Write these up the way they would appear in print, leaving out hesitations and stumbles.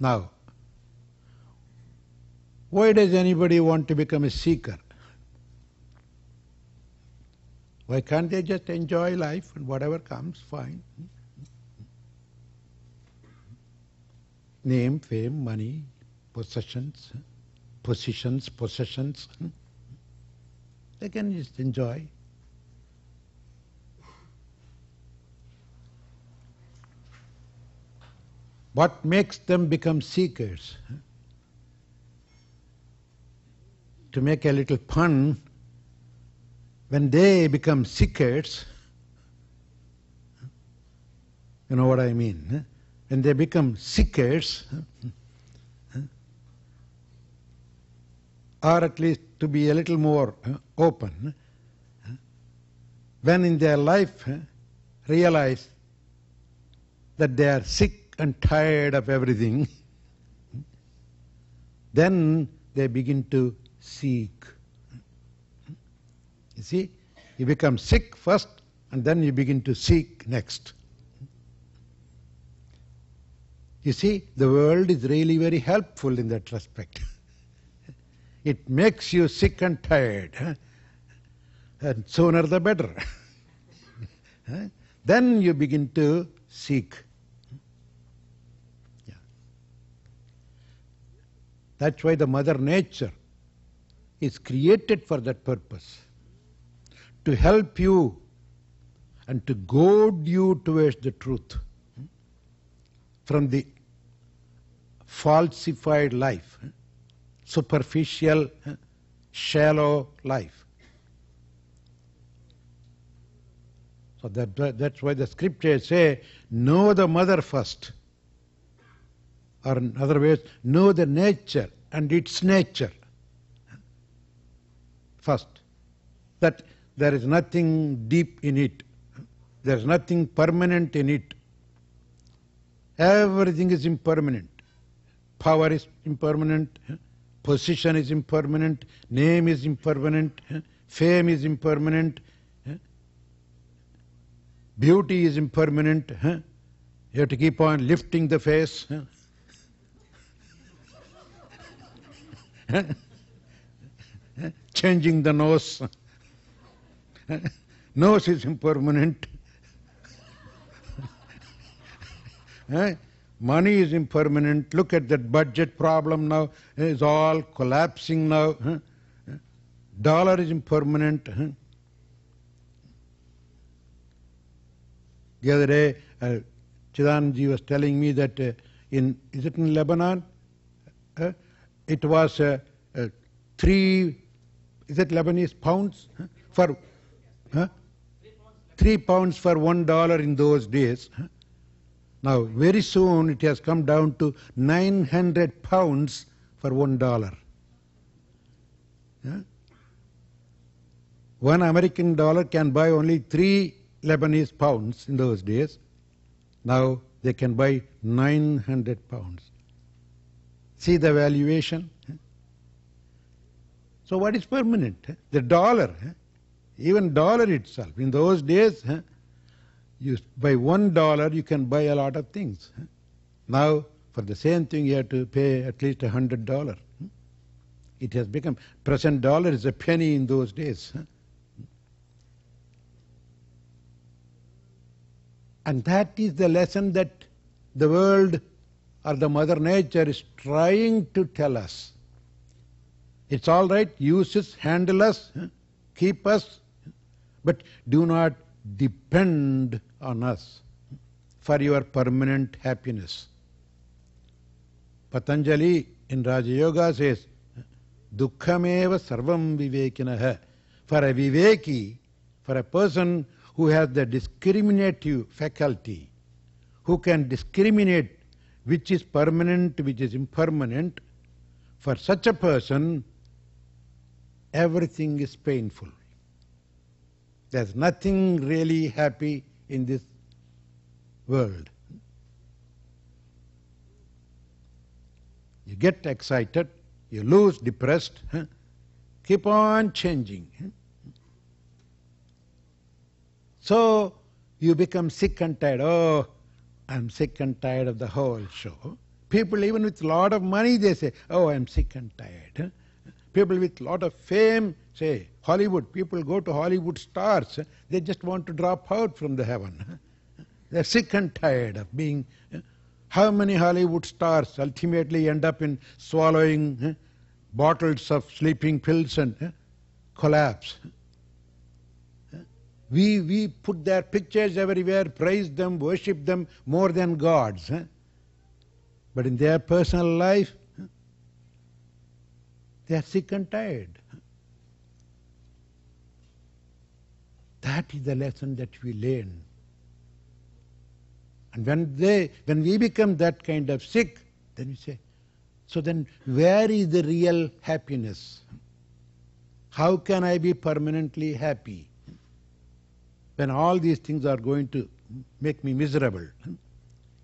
Now, why does anybody want to become a seeker? Why can't they just enjoy life and whatever comes, fine? Name, fame, money, possessions, positions, possessions. They can just enjoy. What makes them become seekers? To make a little pun, when they become seekers, you know what I mean? When they become seekers, or at least to be a little more open, when in their life realize that they are sick and tired of everything, then they begin to seek. You see, you become sick first and then you begin to seek next. You see, the world is really very helpful in that respect. It makes you sick and tired, and sooner the better. Then you begin to seek. Yeah. That's why the Mother Nature is created for that purpose, to help you and to goad you towards the truth from the falsified life, superficial, shallow life. So that's why the scriptures say, know the mother first. Or in other words, know the nature and its nature first. That there is nothing deep in it. There is nothing permanent in it. Everything is impermanent. Power is impermanent. Position is impermanent. Name is impermanent. Fame is impermanent. Beauty is impermanent. You have to keep on lifting the face. Changing the nose. Nose is impermanent. Money is impermanent. Look at that budget problem now. It's all collapsing now. Dollar is impermanent. The other day, Chidanandaji was telling me that is it in Lebanon? It was 3, is it Lebanese pounds? For 3 pounds for $1 in those days. Now, very soon it has come down to 900 pounds for $1. One American dollar can buy only 3 Lebanese pounds in those days. Now they can buy 900 pounds. See the valuation? So what is permanent? The dollar, even dollar itself. In those days, you by $1 you can buy a lot of things. Now for the same thing you have to pay at least $100. It has become, present dollar is a penny in those days. And that is the lesson that the world or the Mother Nature is trying to tell us. It's all right, use us, handle us, keep us, but do not depend on us for your permanent happiness. Patanjali in Raja Yoga says, Dukkhameva sarvam vivekinaha. For a viveki, for a person who has the discriminative faculty, who can discriminate which is permanent, which is impermanent, for such a person, everything is painful. There's nothing really happy in this world. You get excited, you lose depressed, keep on changing. So you become sick and tired. Oh, I'm sick and tired of the whole show. People even with a lot of money, they say, oh, I'm sick and tired. People with a lot of fame say, Hollywood, people go to Hollywood stars, they just want to drop out from the heaven. They're sick and tired of being. How many Hollywood stars ultimately end up in swallowing bottles of sleeping pills and collapse? We put their pictures everywhere, praise them, worship them more than gods. But in their personal life, they are sick and tired. That is the lesson that we learn. And when we become that kind of sick, then we say, so then where is the real happiness? How can I be permanently happy when all these things are going to make me miserable?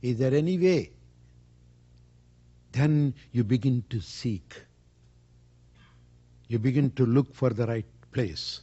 Is there any way? Then you begin to seek. You begin to look for the right place.